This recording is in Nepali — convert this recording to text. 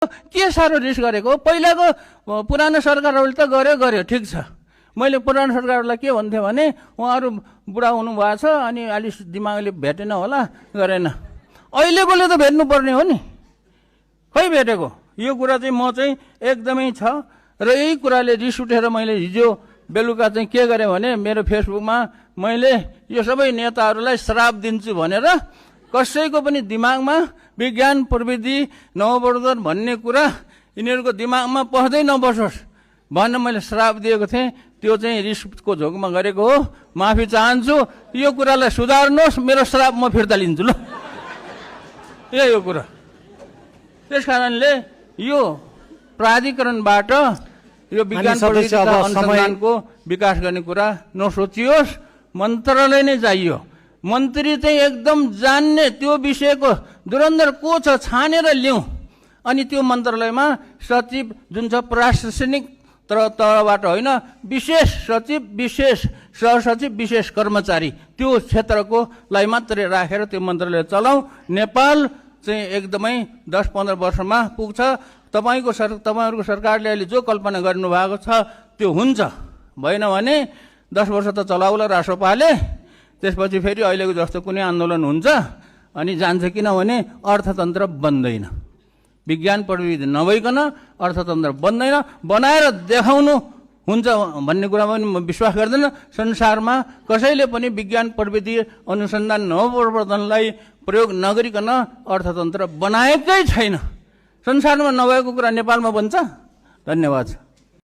के साह्रो रिस गरेको? पहिलाको पुरानो सरकारहरूले त गर्यो ठिक छ। मैले पुरानो सरकारलाई के भन्थेँ भने उहाँहरू बुढा हुनुभएको छ अनि अलिक दिमागले भेटेन होला, गरेन। अहिलेकोले त भेट्नुपर्ने हो नि, खै भेटेको? यो कुरा चाहिँ म चाहिँ एकदमै छ। र यही कुराले रिस उठेर मैले हिजो बेलुका चाहिँ के गरेँ भने मेरो फेसबुकमा मैले यो सबै नेताहरूलाई श्राप दिन्छु भनेर कसैको पनि दिमागमा विज्ञान प्रविधि नवप्रवर्धन भन्ने कुरा यिनीहरूको दिमागमा पस्दै नबसोस् भनेर मैले श्राप दिएको थिएँ। त्यो चाहिँ रिसको झोकमा गरेको हो, माफी चाहन्छु। यो कुरालाई सुधार्नुहोस्, मेरो श्राप म फिर्ता लिन्छु ल। यो कुरा त्यस कारणले यो प्राधिकरणबाट यो विज्ञान प्रविधि अनुसन्धानको विकास गर्ने कुरा नसोचियोस्, मन्त्रालय नै चाहियो। मन्त्री चाहिँ एकदम जान्ने, त्यो विषयको धुरन्धर को छ छानेर ल्याउँ। अनि त्यो मन्त्रालयमा सचिव जुन छ प्रशासनिक तहबाट होइन, विशेष सचिव, विशेष सहसचिव, विशेष कर्मचारी, त्यो क्षेत्रकोलाई मात्रै राखेर त्यो मन्त्रालय चलाउँ। नेपाल चाहिँ एकदमै 10-15 वर्षमा पुग्छ। तपाईँहरूको सरकारले अहिले जो कल्पना गर्नुभएको छ त्यो हुन्छ। भएन भने 10 वर्ष त चलाउला रासोपाले, त्यसपछि फेरि अहिलेको जस्तो कुनै आन्दोलन हुन्छ अनि जान्छ। किनभने अर्थतन्त्र बन्दैन, विज्ञान प्रविधि नभइकन अर्थतन्त्र बन्दैन। बनाएर देखाउनु हुन्छ भन्ने कुरामा पनि म विश्वास गर्दैन। संसारमा कसैले पनि विज्ञान प्रविधि अनुसन्धान नवप्रवर्धनलाई प्रयोग नगरिकन अर्थतन्त्र बनाएकै छैन। संसारमा नभएको कुरा नेपालमा बन्छ। धन्यवाद।